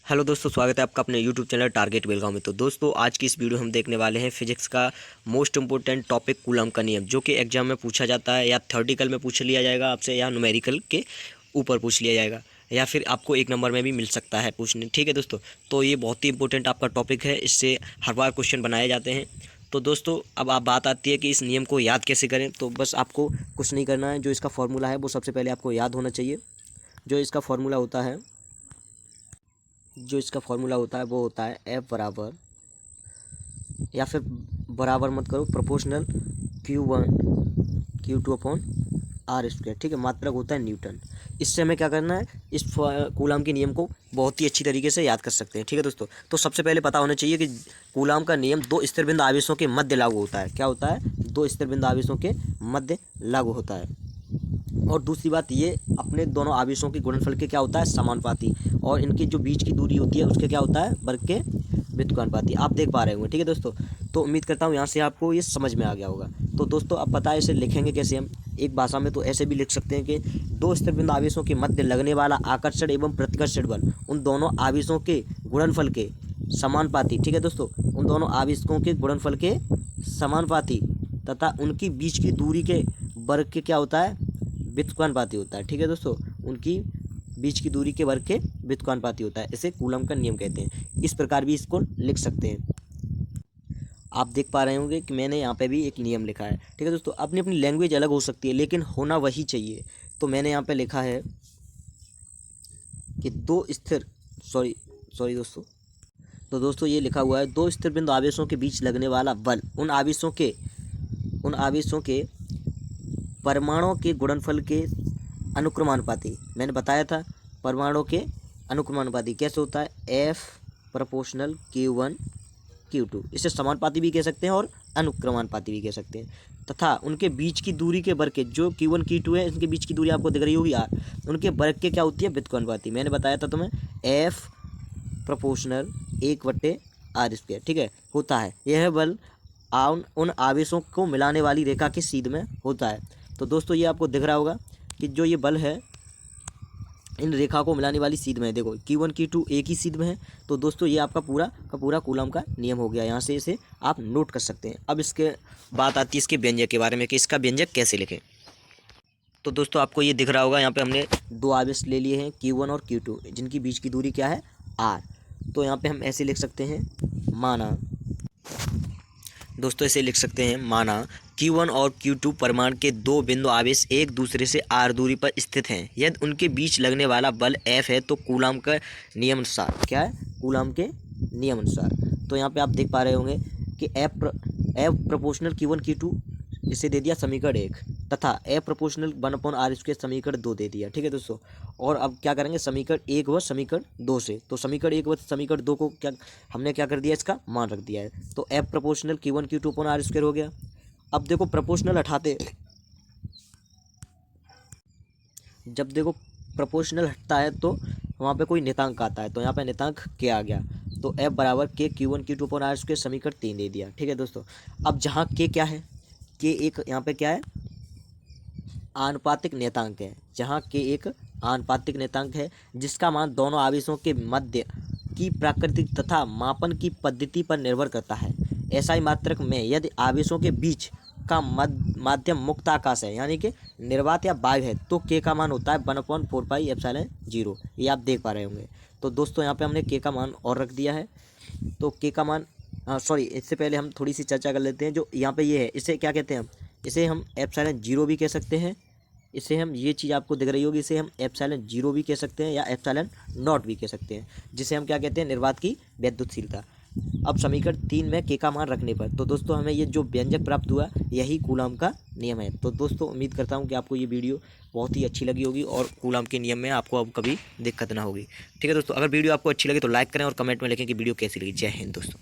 Hello दोस्तों, स्वागत है आपका अपने यूट्यूब चैनल टारगेट बेलगांव में। तो दोस्तों, आज की इस वीडियो हम देखने वाले हैं फिजिक्स का मोस्ट इंपॉर्टेंट टॉपिक कूलम का नियम, जो कि एग्जाम में पूछा जाता है या थ्योरेटिकल में पूछ लिया जाएगा आपसे, या न्यूमेरिकल के ऊपर पूछ लिया जाएगा, या फिर आपको एक नंबर में भी मिल सकता है पूछने। ठीक है दोस्तों, तो ये बहुत ही इंपॉर्टेंट आपका टॉपिक है, इससे हर बार क्वेश्चन बनाए जाते हैं। तो दोस्तों, अब आप बात आती है कि इस नियम को याद कैसे करें। तो बस आपको कुछ नहीं करना है, जो इसका फॉर्मूला है वो सबसे पहले आपको याद होना चाहिए। जो इसका फार्मूला होता है वो होता है एफ बराबर, या फिर बराबर मत करो, proportional Q1 Q2 upon are square. ठीक है, मात्रक होता है न्यूटन। इससे हमें क्या करना है, इस कूलम के नियम को बहुत ही अच्छी तरीके से याद कर सकते हैं। ठीक है दोस्तों, तो सबसे पहले पता होना चाहिए कि कूलम का नियम दो स्थिरबिंदु आवेशों के मध्य लागू होता है। क्या होता है? दो स्थिरबिंदु आवेशों के मध्य लागू होता है। और दूसरी बात, ये अपने दोनों आवेशों के गुणनफल के क्या होता है, समानुपाती, और इनकी जो बीच की दूरी होती है उसके क्या होता है, वर्ग के व्युत्क्रमानुपाती। आप देख पा रहे होंगे। ठीक है दोस्तों, तो उम्मीद करता हूँ यहाँ से आपको ये समझ में आ गया होगा। तो दोस्तों, अब पता है इसे लिखेंगे कैसे हम। एक भाषा में तो ऐसे भी लिख सकते हैं कि दो स्थिरबिंदु आवेशों के मध्य लगने वाला आकर्षण एवं प्रतिकर्षण बल उन दोनों आवेशों के गुणनफल के समानुपाती। ठीक है दोस्तों, उन दोनों आवेशों के गुणनफल के समानुपाती तथा उनकी बीच की दूरी के वर्ग के क्या होता है, व्युत्क्रमानुपाती होता है। ठीक है दोस्तों, उनकी बीच की दूरी के वर्ग के व्युत्क्रमानुपाती होता है। इसे कूलम का नियम कहते हैं। इस प्रकार भी इसको लिख सकते हैं। आप देख पा रहे होंगे कि मैंने यहाँ पे भी एक नियम लिखा है। ठीक है दोस्तों, अपनी अपनी लैंग्वेज अलग हो सकती है, लेकिन होना वही चाहिए। तो मैंने यहाँ पे लिखा है कि सॉरी दोस्तों, तो दोस्तों ये लिखा हुआ है, दो स्थिर बिंदु आवेशों के बीच लगने वाला बल उन आवेशों के परमाणुओं के गुणनफल के अनुक्रमानुपाती। मैंने बताया था परमाणुओं के अनुक्रमानुपाती कैसे होता है, F प्रोपोर्शनल Q1 Q2। इसे समानुपाती भी कह सकते हैं और अनुक्रमानुपाती भी कह सकते हैं। तथा उनके बीच की दूरी के वर्ग के, जो Q1 Q2 है, इनके बीच की दूरी आपको दिख रही होगी R, उनके वर्ग के क्या होती है, व्युत्क्रमानुपाती। मैंने बताया था तुम्हें F प्रोपोर्शनल 1/r²। ठीक है, होता है यह बल उन आवेशों को मिलाने वाली रेखा के सीध में होता है। तो दोस्तों, ये आपको दिख रहा होगा कि जो ये बल है इन रेखा को मिलाने वाली सीध में, देखो Q1 Q2 एक ही सीध में है। तो दोस्तों, ये आपका पूरा का पूरा कूलम का नियम हो गया। यहाँ से इसे आप नोट कर सकते हैं। अब इसके बात आती है इसके व्यंजक के बारे में कि इसका व्यंजक कैसे लिखें। तो दोस्तों, आपको ये दिख रहा होगा, यहाँ पे हमने दो आवेश ले लिए हैं Q1 और Q2, जिनकी बीच की दूरी क्या है, R। तो यहाँ पे हम ऐसे लिख सकते हैं, माना Q1 और Q2 परमाणु के दो बिंदु आवेश एक दूसरे से r दूरी पर स्थित हैं। यदि उनके बीच लगने वाला बल F है तो कूलम के नियम अनुसार, क्या है, कूलम के नियम अनुसार। तो यहाँ पे आप देख पा रहे होंगे कि F प्रोपोर्शनल Q1 Q2 इसे दे दिया समीकरण 1, तथा F प्रोपोर्शनल 1/r² समीकरण 2 दे दिया। ठीक है दोस्तों, और अब क्या करेंगे, समीकरण 1 व समीकरण 2 से। तो समीकरण 1 व समीकरण 2 को हमने क्या कर दिया, इसका मान रख दिया है। तो F proportional Q1 Q2 upon r² हो गया। अब देखो प्रपोर्शनल हटाते, जब देखो प्रपोर्शनल हटता है तो वहाँ पे कोई नितांक आता है। तो यहाँ पे नितांक K आ गया। तो F बराबर K Q1 Q2 upon r² समीकरण 3 दे दिया। ठीक है दोस्तों, अब जहाँ K क्या है, K एक यहाँ पे क्या है, आनुपातिक नियतांक है। जहाँ K एक आनुपातिक नियतांक है, जिसका मान दोनों आवेशों के मध्य की प्राकृतिक तथा मापन की पद्धति पर निर्भर करता है। SI मात्रक में यदि आवेशों के बीच का माध्यम मुक्त आकाश है, यानी कि निर्वात या वायु है, तो K का मान होता है 1/4πε0। ये आप देख पा रहे होंगे। तो दोस्तों, यहाँ पे हमने K का मान और रख दिया है। तो K का मान, इससे पहले हम थोड़ी सी चर्चा कर लेते हैं। जो यहाँ पे ये है, इसे क्या कहते हैं, इसे हम ε0 भी कह सकते हैं। इसे हम, ये चीज़ आपको दिख रही होगी, इसे हम ε0 भी कह सकते हैं या ε0 भी कह सकते हैं, जिसे हम क्या कहते हैं, निर्वात की वैद्युतशीलता। अब समीकरण 3 में K का मान रखने पर तो दोस्तों हमें ये जो व्यंजक प्राप्त हुआ, यही कूलम का नियम है। तो दोस्तों, उम्मीद करता हूँ कि आपको ये वीडियो बहुत ही अच्छी लगी होगी और कूलम के नियम में आपको अब कभी दिक्कत ना होगी। ठीक है दोस्तों, अगर वीडियो आपको अच्छी लगी तो लाइक करें और कमेंट में लिखें कि वीडियो कैसी लगी। जय हिंद दोस्तों।